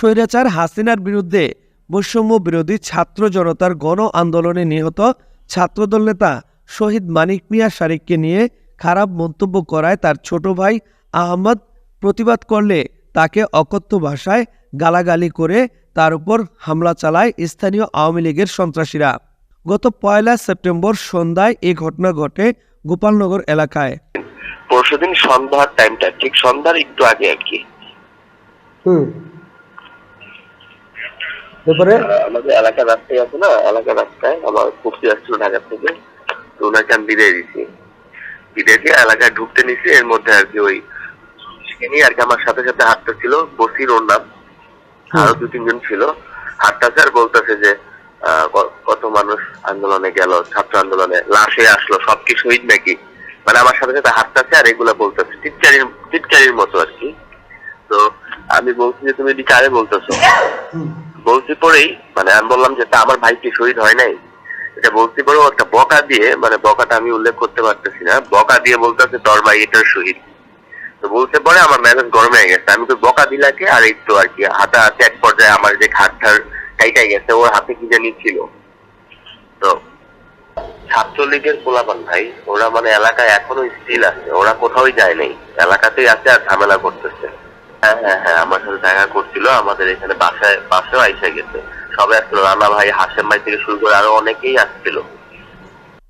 স্বৈরাচার হাসিনার বিরুদ্ধে বৈষম্য বিরোধী ছাত্র জনতার গণ আন্দোলনে নিহত ছাত্রদল নেতা শহীদ মানিক মিয়া শারিককে নিয়ে খারাপ মন্তব্য করায় তার ছোট ভাই আহমদ প্রতিবাদ করলে তাকে অকথ্য ভাষায় গালাগালি করে তার উপর হামলা চালায় স্থানীয় আওয়ামী লীগের সন্ত্রাসীরা। গত ১ সেপ্টেম্বর সন্ধ্যায় এই ঘটনা ঘটে গোপালনগর এলাকায়। পরশুদিন সন্ধ্যার টাইমটা ঠিক সন্ধ্যার একটু আগে আর কি। তারপরে আমাদের এলাকার রাস্তায় আছে না, এলাকার রাস্তায় আমার কুফি আসছিল ঢাকা থেকে, তো ওনাকে আমি বিদায় দিছি। বিদায় দিয়ে এলাকায় ঢুকতে নিছি, এর মধ্যে আর কি ওই আর কি আমার সাথে সাথে হাঁটতেছিল বসির, ওর নাম, আরো ২-৩ জন ছিল, হাঁটতেছে আর বলতেছে যে কত মানুষ আন্দোলনে গেল, ছাত্র আন্দোলনে লাশে আসলো, সব কি শহীদ নাকি, মানে আমার সাথে সাথে হাঁটতেছে আর এগুলা বলতেছে টিটকারির মতো আর কি। তো আমি বলছি যে তুমি এটি কারে বলতেছো, বলছি পরেই মানে আমি বললাম যে তা আমার ভাই কি শহীদ হয় নাই, এটা বলছি পরেও একটা বকা দিয়ে, মানে বকাটা আমি উল্লেখ করতে পারতেছি না, বকা দিয়ে বলতেছে তোর ভাই এটার শহীদ। তো বলতে পরে আমার মেজাজ গরম হয়ে গেছে, আমি তো বকা দিলাকে আর এই তো আর কি হাতে এক পর্যায়ে আমার যে খাটটার টাইটাই গেছে, ওর হাতে কি জানি ছিল। তো ছাত্রলীগের পোলাপান ভাই, ওরা মানে এলাকায় এখনো স্টিল আছে, ওরা কোথাও যায় নাই, এলাকাতেই আছে আর ঝামেলা করতেছে। হ্যাঁ, আমার সাথে দেখা করছিল, আমাদের এখানে বাসায় আইসা গেছে, সবাই আসছিল, রানা ভাই, হাশেম ভাই থেকে শুরু করে আরো অনেকেই আসছিল।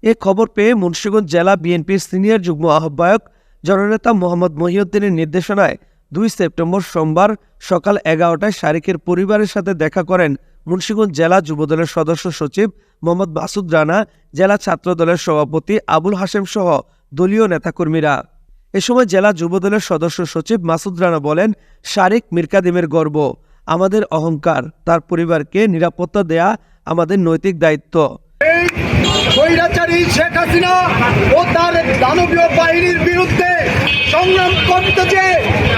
এ খবর পেয়ে মুন্সিগঞ্জ জেলা বিএনপির সিনিয়র যুগ্ম আহ্বায়ক জননেতা মোহাম্মদ মহিউদ্দিনের নির্দেশনায় ২ সেপ্টেম্বর সোমবার সকাল ১১টায় শারিকের পরিবারের সাথে দেখা করেন মুন্সিগঞ্জ জেলা যুবদলের সদস্য সচিব মোহাম্মদ মাসুদ রানা, জেলা ছাত্রদলের সভাপতি আবুল হাশেম সহ দলীয় নেতাকর্মীরা। এ সময় জেলা যুবদলের সদস্য সচিব মাসুদ রানা বলেন, শারিক মিরকাদিমের গর্ব, আমাদের অহংকার, তার পরিবারকে নিরাপত্তা দেয়া আমাদের নৈতিক দায়িত্ব। স্বৈরাচারী শেখ হাসিনা ও তার দানবীয় বাহিনীর বিরুদ্ধে সংগ্রাম করতেছে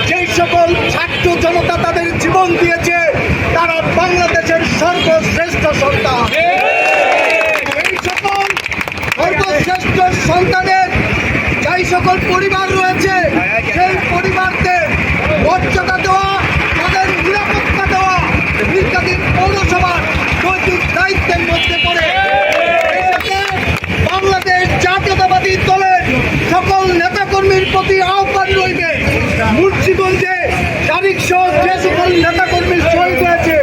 যেই সকল ছাত্র জনতা তাদের জীবন দিয়েছে, তারা বাংলাদেশের সর্বশ্রেষ্ঠ সন্তান। এই সকল সর্বশ্রেষ্ঠ সন্তানের যেই সকল পরিবার রয়েছে, সেই পরিবারদের মর্যাদা দেওয়া, তাদের নিরাপত্তা দেওয়া মিরকাদিম পৌরসভার নৈতিক দায়িত্বের মধ্যে পড়ে। বাংলাদেশ জাতীয়তাবাদী দলের সকল নেতাকর্মীর প্রতি আহ্বান রইবে, মুন্সিগঞ্জে শারিক সহ যে সকল নেতাকর্মী শহীদ হয়েছে,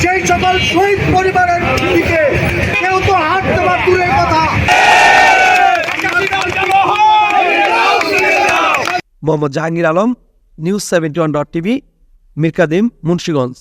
সেই সকল শহীদ পরিবারের দিকে কেউ তো হাত দেওয়া দূরের কথা। Mohammad Jahangir Alam, news 71.tv, Mirkadim, Munshiganj.